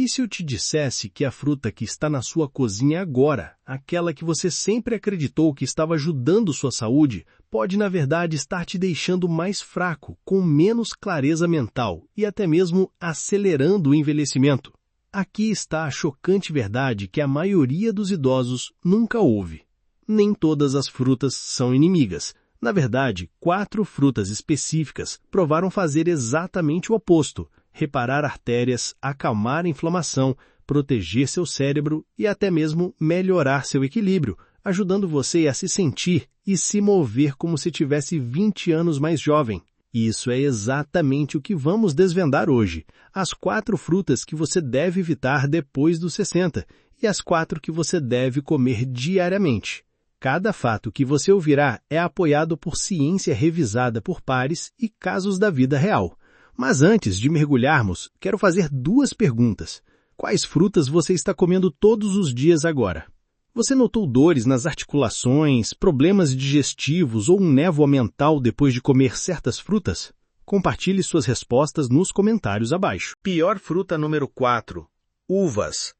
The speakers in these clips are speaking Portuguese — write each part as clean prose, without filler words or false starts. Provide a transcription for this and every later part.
E se eu te dissesse que a fruta que está na sua cozinha agora, aquela que você sempre acreditou que estava ajudando sua saúde, pode na verdade estar te deixando mais fraco, com menos clareza mental e até mesmo acelerando o envelhecimento? Aqui está a chocante verdade que a maioria dos idosos nunca ouve. Nem todas as frutas são inimigas. Na verdade, 4 frutas específicas provaram fazer exatamente o oposto: reparar artérias, acalmar a inflamação, proteger seu cérebro e até mesmo melhorar seu equilíbrio, ajudando você a se sentir e se mover como se tivesse 20 anos mais jovem. Isso é exatamente o que vamos desvendar hoje. As 4 frutas que você deve evitar depois dos 60 e as 4 que você deve comer diariamente. Cada fato que você ouvirá é apoiado por ciência revisada por pares e casos da vida real. Mas antes de mergulharmos, quero fazer 2 perguntas. Quais frutas você está comendo todos os dias agora? Você notou dores nas articulações, problemas digestivos ou um névoa mental depois de comer certas frutas? Compartilhe suas respostas nos comentários abaixo. Pior fruta número 4. Uvas.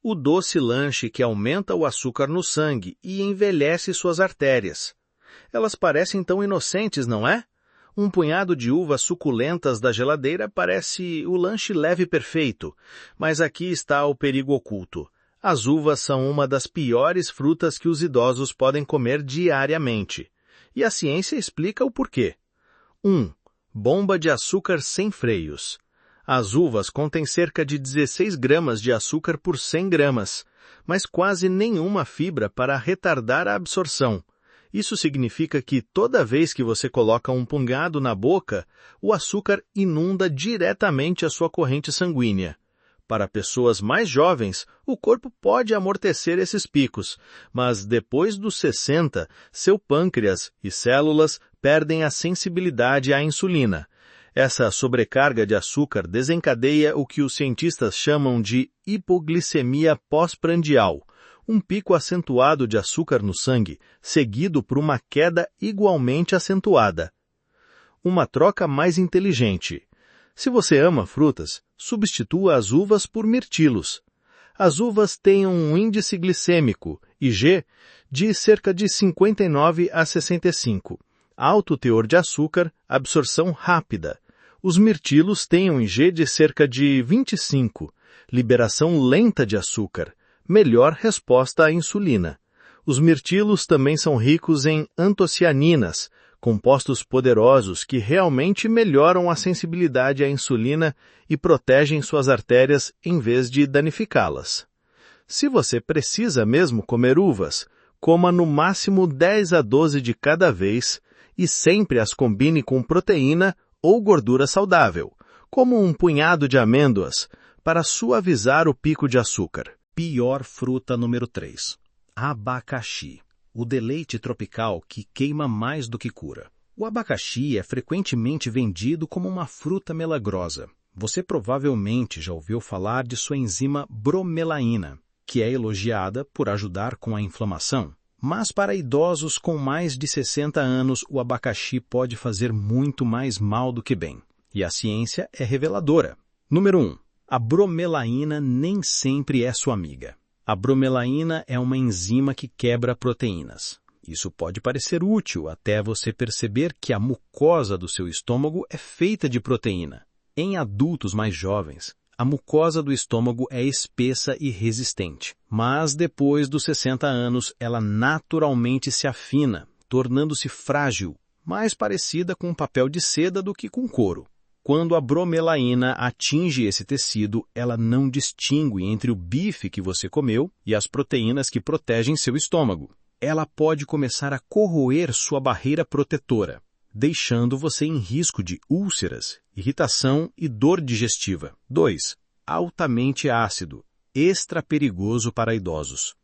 O doce lanche que aumenta o açúcar no sangue e envelhece suas artérias. Elas parecem tão inocentes, não é? Um punhado de uvas suculentas da geladeira parece o lanche leve perfeito, mas aqui está o perigo oculto. As uvas são uma das piores frutas que os idosos podem comer diariamente. E a ciência explica o porquê. 1. Bomba de açúcar sem freios. As uvas contêm cerca de 16 gramas de açúcar por 100 gramas, mas quase nenhuma fibra para retardar a absorção. Isso significa que toda vez que você coloca um punhado na boca, o açúcar inunda diretamente a sua corrente sanguínea. Para pessoas mais jovens, o corpo pode amortecer esses picos, mas depois dos 60, seu pâncreas e células perdem a sensibilidade à insulina. Essa sobrecarga de açúcar desencadeia o que os cientistas chamam de hipoglicemia pós-prandial, um pico acentuado de açúcar no sangue, seguido por uma queda igualmente acentuada. Uma troca mais inteligente. Se você ama frutas, substitua as uvas por mirtilos. As uvas têm um índice glicêmico, IG, de cerca de 59 a 65. Alto teor de açúcar, absorção rápida. Os mirtilos têm um IG de cerca de 25, liberação lenta de açúcar, melhor resposta à insulina. Os mirtilos também são ricos em antocianinas, compostos poderosos que realmente melhoram a sensibilidade à insulina e protegem suas artérias em vez de danificá-las. Se você precisa mesmo comer uvas, coma no máximo 10 a 12 de cada vez e sempre as combine com proteína ou gordura saudável, como um punhado de amêndoas, para suavizar o pico de açúcar. Pior fruta número 3. Abacaxi. O deleite tropical que queima mais do que cura. O abacaxi é frequentemente vendido como uma fruta milagrosa. Você provavelmente já ouviu falar de sua enzima bromelaína, que é elogiada por ajudar com a inflamação. Mas para idosos com mais de 60 anos, o abacaxi pode fazer muito mais mal do que bem. E a ciência é reveladora. Número 1. A bromelaína nem sempre é sua amiga. A bromelaína é uma enzima que quebra proteínas. Isso pode parecer útil até você perceber que a mucosa do seu estômago é feita de proteína. Em adultos mais jovens, a mucosa do estômago é espessa e resistente, mas depois dos 60 anos ela naturalmente se afina, tornando-se frágil, mais parecida com um papel de seda do que com couro. Quando a bromelaína atinge esse tecido, ela não distingue entre o bife que você comeu e as proteínas que protegem seu estômago. Ela pode começar a corroer sua barreira protetora, deixando você em risco de úlceras, irritação e dor digestiva. 2. Altamente ácido, extra perigoso para idosos.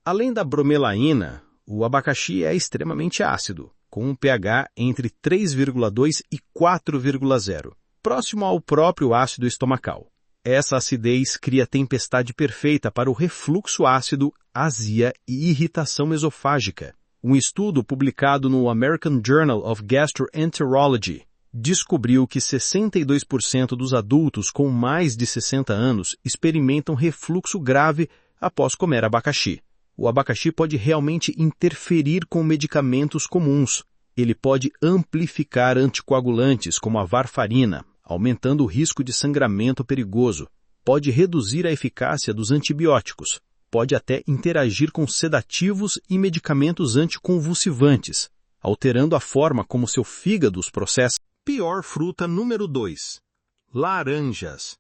Além da bromelaína, o abacaxi é extremamente ácido, com um pH entre 3,2 e 4,0, próximo ao próprio ácido estomacal. Essa acidez cria tempestade perfeita para o refluxo ácido, azia e irritação esofágica. Um estudo publicado no American Journal of Gastroenterology descobriu que 62% dos adultos com mais de 60 anos experimentam refluxo grave após comer abacaxi. O abacaxi pode realmente interferir com medicamentos comuns. Ele pode amplificar anticoagulantes, como a varfarina, aumentando o risco de sangramento perigoso. Pode reduzir a eficácia dos antibióticos. Pode até interagir com sedativos e medicamentos anticonvulsivantes, alterando a forma como seu fígado os processa. Pior fruta número 2. Laranjas.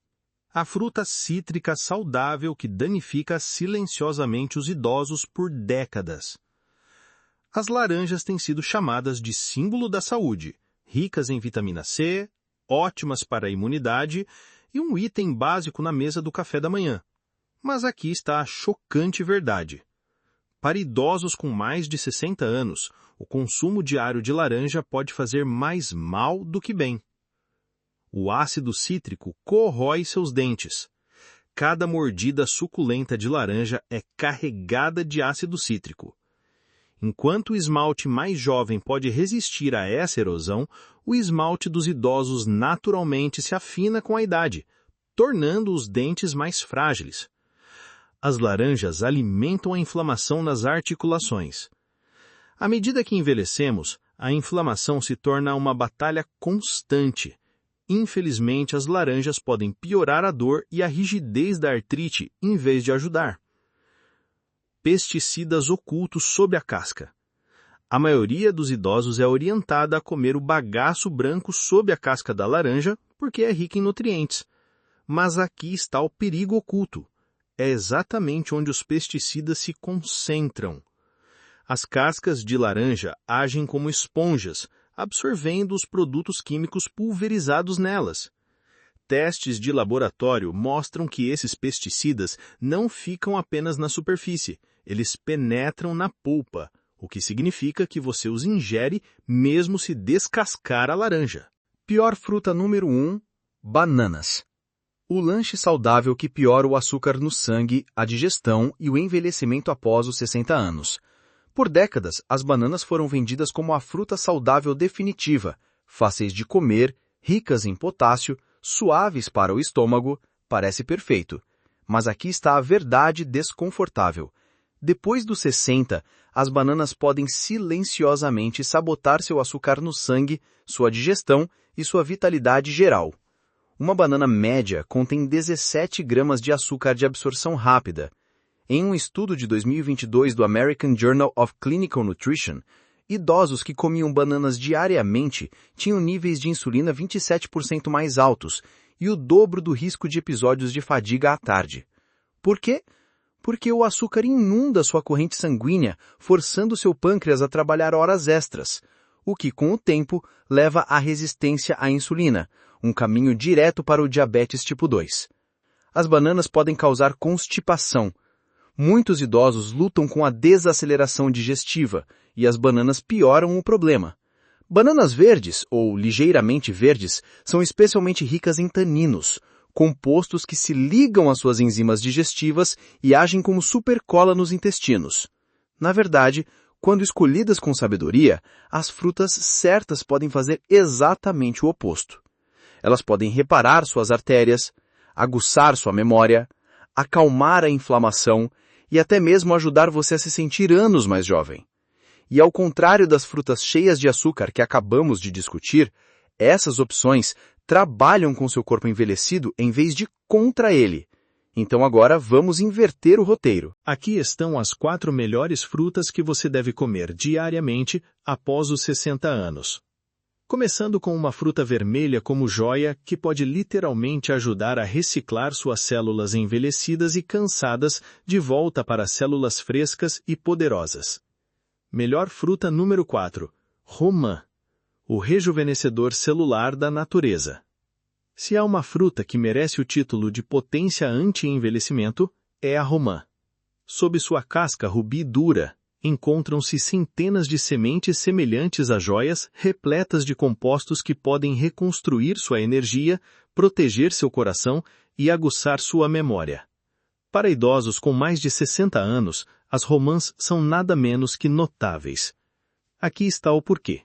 A fruta cítrica saudável que danifica silenciosamente os idosos por décadas. As laranjas têm sido chamadas de símbolo da saúde, ricas em vitamina C, ótimas para a imunidade e um item básico na mesa do café da manhã. Mas aqui está a chocante verdade. Para idosos com mais de 60 anos, o consumo diário de laranja pode fazer mais mal do que bem. O ácido cítrico corrói seus dentes. Cada mordida suculenta de laranja é carregada de ácido cítrico. Enquanto o esmalte mais jovem pode resistir a essa erosão, o esmalte dos idosos naturalmente se afina com a idade, tornando os dentes mais frágeis. As laranjas alimentam a inflamação nas articulações. À medida que envelhecemos, a inflamação se torna uma batalha constante. Infelizmente, as laranjas podem piorar a dor e a rigidez da artrite em vez de ajudar. Pesticidas ocultos sob a casca. A maioria dos idosos é orientada a comer o bagaço branco sob a casca da laranja porque é rica em nutrientes. Mas aqui está o perigo oculto. É exatamente onde os pesticidas se concentram. As cascas de laranja agem como esponjas, absorvendo os produtos químicos pulverizados nelas. Testes de laboratório mostram que esses pesticidas não ficam apenas na superfície, eles penetram na polpa, o que significa que você os ingere mesmo se descascar a laranja. Pior fruta número 1, bananas. O lanche saudável que piora o açúcar no sangue, a digestão e o envelhecimento após os 60 anos. Por décadas, as bananas foram vendidas como a fruta saudável definitiva, fáceis de comer, ricas em potássio, suaves para o estômago, parece perfeito. Mas aqui está a verdade desconfortável. Depois dos 60, as bananas podem silenciosamente sabotar seu açúcar no sangue, sua digestão e sua vitalidade geral. Uma banana média contém 17 gramas de açúcar de absorção rápida. Em um estudo de 2022 do American Journal of Clinical Nutrition, idosos que comiam bananas diariamente tinham níveis de insulina 27% mais altos e o dobro do risco de episódios de fadiga à tarde. Por quê? Porque o açúcar inunda sua corrente sanguínea, forçando seu pâncreas a trabalhar horas extras, o que, com o tempo, leva à resistência à insulina, um caminho direto para o diabetes tipo 2. As bananas podem causar constipação. Muitos idosos lutam com a desaceleração digestiva e as bananas pioram o problema. Bananas verdes, ou ligeiramente verdes, são especialmente ricas em taninos, compostos que se ligam às suas enzimas digestivas e agem como supercola nos intestinos. Na verdade, quando escolhidas com sabedoria, as frutas certas podem fazer exatamente o oposto. Elas podem reparar suas artérias, aguçar sua memória, acalmar a inflamação e até mesmo ajudar você a se sentir anos mais jovem. E ao contrário das frutas cheias de açúcar que acabamos de discutir, essas opções trabalham com seu corpo envelhecido em vez de contra ele. Então agora vamos inverter o roteiro. Aqui estão as 4 melhores frutas que você deve comer diariamente após os 60 anos. Começando com uma fruta vermelha como joia, que pode literalmente ajudar a reciclar suas células envelhecidas e cansadas de volta para células frescas e poderosas. Melhor fruta número 4, romã, o rejuvenescedor celular da natureza. Se há uma fruta que merece o título de potência anti-envelhecimento, é a romã. Sob sua casca rubi dura, encontram-se centenas de sementes semelhantes a joias, repletas de compostos que podem reconstruir sua energia, proteger seu coração e aguçar sua memória. Para idosos com mais de 60 anos, as romãs são nada menos que notáveis. Aqui está o porquê.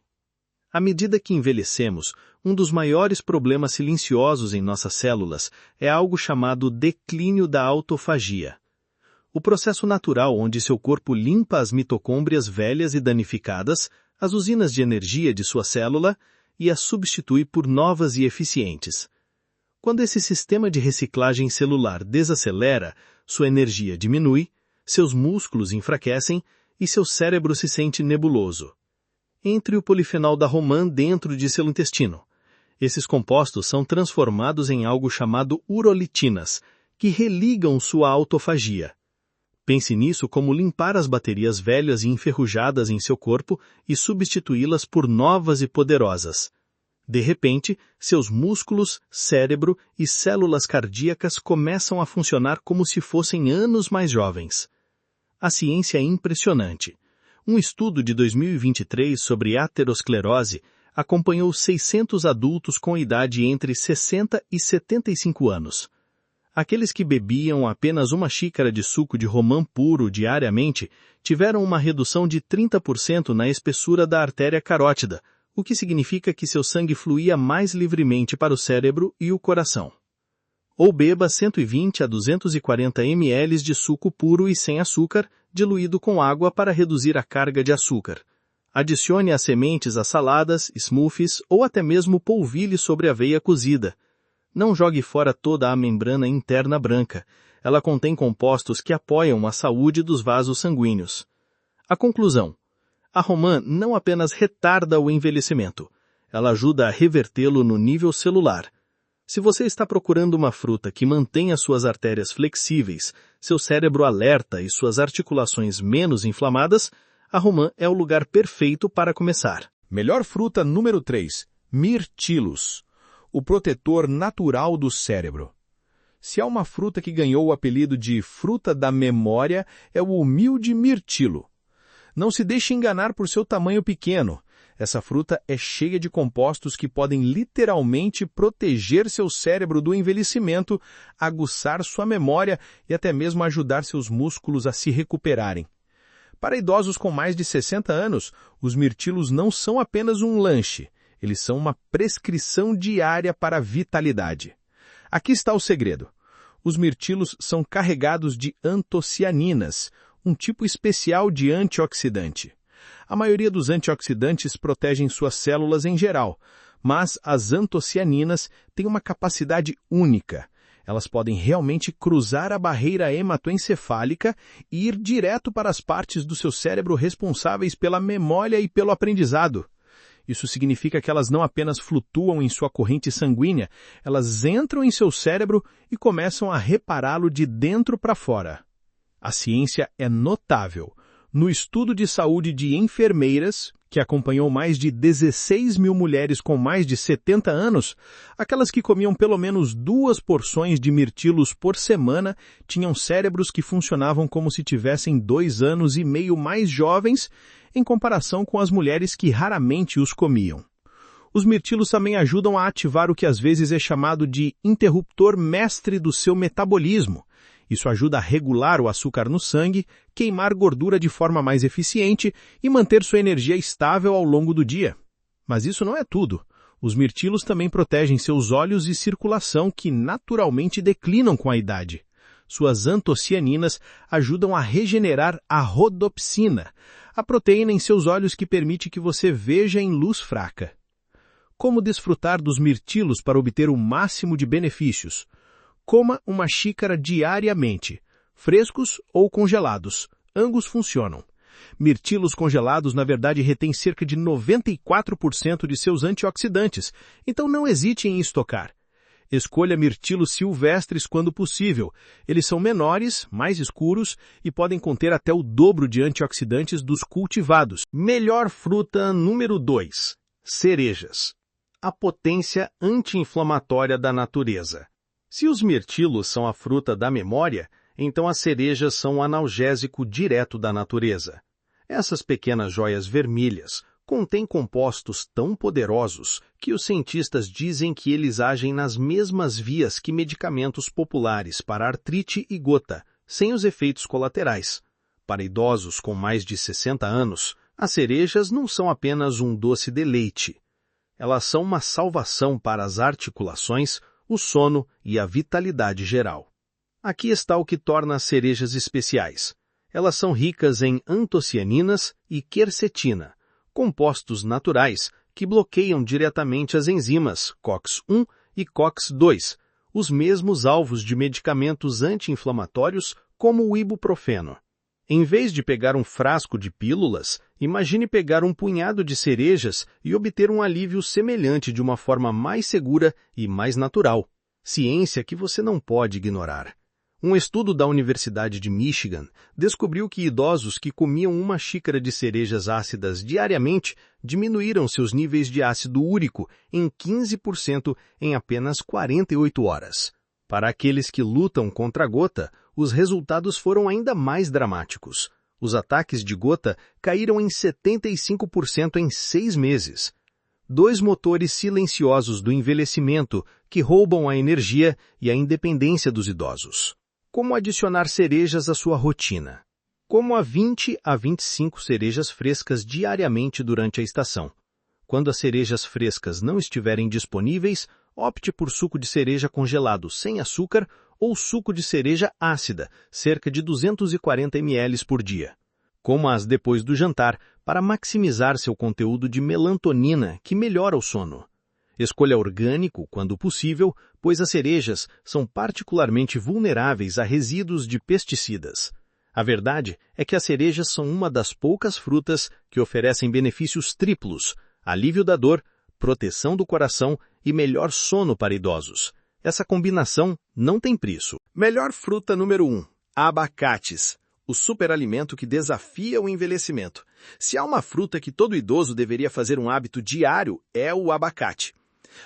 À medida que envelhecemos, um dos maiores problemas silenciosos em nossas células é algo chamado declínio da autofagia. O processo natural onde seu corpo limpa as mitocôndrias velhas e danificadas, as usinas de energia de sua célula, e as substitui por novas e eficientes. Quando esse sistema de reciclagem celular desacelera, sua energia diminui, seus músculos enfraquecem e seu cérebro se sente nebuloso. Entre o polifenol da romã dentro de seu intestino. Esses compostos são transformados em algo chamado urolitinas, que religam sua autofagia. Pense nisso como limpar as baterias velhas e enferrujadas em seu corpo e substituí-las por novas e poderosas. De repente, seus músculos, cérebro e células cardíacas começam a funcionar como se fossem anos mais jovens. A ciência é impressionante. Um estudo de 2023 sobre aterosclerose acompanhou 600 adultos com idade entre 60 e 75 anos. Aqueles que bebiam apenas uma xícara de suco de romã puro diariamente tiveram uma redução de 30% na espessura da artéria carótida, o que significa que seu sangue fluía mais livremente para o cérebro e o coração. Ou beba 120 a 240 ml de suco puro e sem açúcar, diluído com água para reduzir a carga de açúcar. Adicione as sementes a saladas, smoothies ou até mesmo polvilhe sobre aveia cozida. Não jogue fora toda a membrana interna branca. Ela contém compostos que apoiam a saúde dos vasos sanguíneos. A conclusão: a romã não apenas retarda o envelhecimento, ela ajuda a revertê-lo no nível celular. Se você está procurando uma fruta que mantenha suas artérias flexíveis, seu cérebro alerta e suas articulações menos inflamadas, a romã é o lugar perfeito para começar. Melhor fruta número 3, mirtilos, o protetor natural do cérebro. Se há uma fruta que ganhou o apelido de fruta da memória, é o humilde mirtilo. Não se deixe enganar por seu tamanho pequeno. Essa fruta é cheia de compostos que podem literalmente proteger seu cérebro do envelhecimento, aguçar sua memória e até mesmo ajudar seus músculos a se recuperarem. Para idosos com mais de 60 anos, os mirtilos não são apenas um lanche, eles são uma prescrição diária para a vitalidade. Aqui está o segredo. Os mirtilos são carregados de antocianinas, um tipo especial de antioxidante. A maioria dos antioxidantes protegem suas células em geral, mas as antocianinas têm uma capacidade única. Elas podem realmente cruzar a barreira hematoencefálica e ir direto para as partes do seu cérebro responsáveis pela memória e pelo aprendizado. Isso significa que elas não apenas flutuam em sua corrente sanguínea, elas entram em seu cérebro e começam a repará-lo de dentro para fora. A ciência é notável. No estudo de saúde de enfermeiras, que acompanhou mais de 16 mil mulheres com mais de 70 anos, aquelas que comiam pelo menos 2 porções de mirtilos por semana tinham cérebros que funcionavam como se tivessem 2 anos e meio mais jovens em comparação com as mulheres que raramente os comiam. Os mirtilos também ajudam a ativar o que às vezes é chamado de interruptor mestre do seu metabolismo. Isso ajuda a regular o açúcar no sangue, queimar gordura de forma mais eficiente e manter sua energia estável ao longo do dia. Mas isso não é tudo. Os mirtilos também protegem seus olhos e circulação, que naturalmente declinam com a idade. Suas antocianinas ajudam a regenerar a rodopsina, a proteína em seus olhos que permite que você veja em luz fraca. Como desfrutar dos mirtilos para obter o máximo de benefícios? Coma uma xícara diariamente, frescos ou congelados, ambos funcionam. Mirtilos congelados, na verdade, retêm cerca de 94% de seus antioxidantes, então não hesite em estocar. Escolha mirtilos silvestres quando possível. Eles são menores, mais escuros e podem conter até o dobro de antioxidantes dos cultivados. Melhor fruta número 2. Cerejas. A potência anti-inflamatória da natureza. Se os mirtilos são a fruta da memória, então as cerejas são o analgésico direto da natureza. Essas pequenas joias vermelhas contêm compostos tão poderosos que os cientistas dizem que eles agem nas mesmas vias que medicamentos populares para artrite e gota, sem os efeitos colaterais. Para idosos com mais de 60 anos, as cerejas não são apenas um doce deleite. Elas são uma salvação para as articulações, o sono e a vitalidade geral. Aqui está o que torna as cerejas especiais. Elas são ricas em antocianinas e quercetina, compostos naturais que bloqueiam diretamente as enzimas COX-1 e COX-2, os mesmos alvos de medicamentos anti-inflamatórios como o ibuprofeno. Em vez de pegar um frasco de pílulas, imagine pegar um punhado de cerejas e obter um alívio semelhante de uma forma mais segura e mais natural. Ciência que você não pode ignorar. Um estudo da Universidade de Michigan descobriu que idosos que comiam uma xícara de cerejas ácidas diariamente diminuíram seus níveis de ácido úrico em 15% em apenas 48 horas. Para aqueles que lutam contra a gota, os resultados foram ainda mais dramáticos. Os ataques de gota caíram em 75% em 6 meses. 2 motores silenciosos do envelhecimento que roubam a energia e a independência dos idosos. Como adicionar cerejas à sua rotina? Como a 20 a 25 cerejas frescas diariamente durante a estação. Quando as cerejas frescas não estiverem disponíveis, opte por suco de cereja congelado sem açúcar ou suco de cereja ácida, cerca de 240 ml por dia. Coma-as depois do jantar para maximizar seu conteúdo de melatonina, que melhora o sono. Escolha orgânico quando possível, pois as cerejas são particularmente vulneráveis a resíduos de pesticidas. A verdade é que as cerejas são uma das poucas frutas que oferecem benefícios triplos: alívio da dor, proteção do coração e melhor sono para idosos. Essa combinação não tem preço. Melhor fruta número 1. Abacates. O superalimento que desafia o envelhecimento. Se há uma fruta que todo idoso deveria fazer um hábito diário, é o abacate.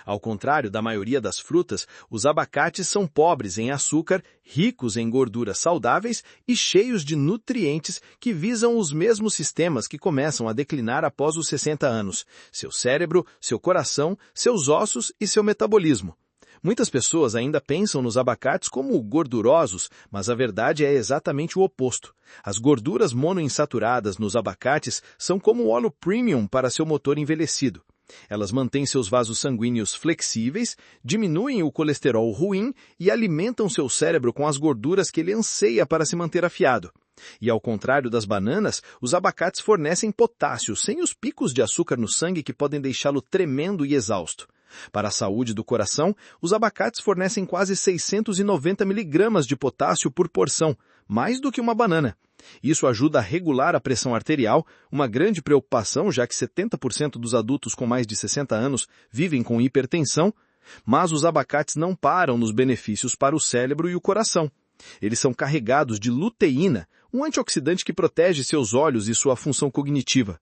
Ao contrário da maioria das frutas, os abacates são pobres em açúcar, ricos em gorduras saudáveis e cheios de nutrientes que visam os mesmos sistemas que começam a declinar após os 60 anos: seu cérebro, seu coração, seus ossos e seu metabolismo. Muitas pessoas ainda pensam nos abacates como gordurosos, mas a verdade é exatamente o oposto. As gorduras monoinsaturadas nos abacates são como o óleo premium para seu motor envelhecido. Elas mantêm seus vasos sanguíneos flexíveis, diminuem o colesterol ruim e alimentam seu cérebro com as gorduras que ele anseia para se manter afiado. E ao contrário das bananas, os abacates fornecem potássio sem os picos de açúcar no sangue que podem deixá-lo tremendo e exausto. Para a saúde do coração, os abacates fornecem quase 690 mg de potássio por porção, mais do que uma banana. Isso ajuda a regular a pressão arterial, uma grande preocupação, já que 70% dos adultos com mais de 60 anos vivem com hipertensão, mas os abacates não param nos benefícios para o cérebro e o coração. Eles são carregados de luteína, um antioxidante que protege seus olhos e sua função cognitiva.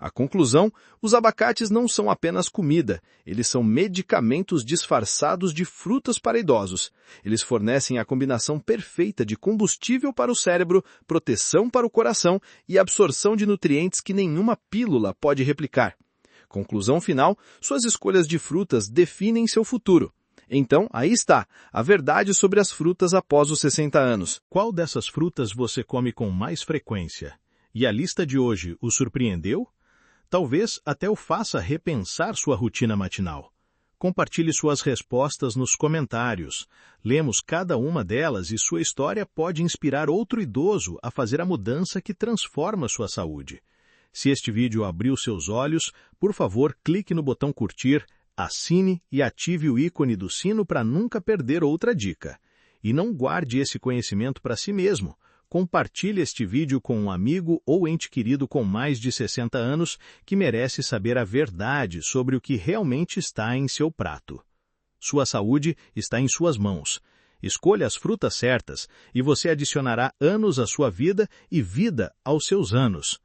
A conclusão, os abacates não são apenas comida, eles são medicamentos disfarçados de frutas para idosos. Eles fornecem a combinação perfeita de combustível para o cérebro, proteção para o coração e absorção de nutrientes que nenhuma pílula pode replicar. Conclusão final, suas escolhas de frutas definem seu futuro. Então, aí está, a verdade sobre as frutas após os 60 anos. Qual dessas frutas você come com mais frequência? E a lista de hoje o surpreendeu? Talvez até o faça repensar sua rotina matinal. Compartilhe suas respostas nos comentários. Lemos cada uma delas e sua história pode inspirar outro idoso a fazer a mudança que transforma sua saúde. Se este vídeo abriu seus olhos, por favor, clique no botão curtir, assine e ative o ícone do sino para nunca perder outra dica. E não guarde esse conhecimento para si mesmo. Compartilhe este vídeo com um amigo ou ente querido com mais de 60 anos que merece saber a verdade sobre o que realmente está em seu prato. Sua saúde está em suas mãos. Escolha as frutas certas e você adicionará anos à sua vida e vida aos seus anos.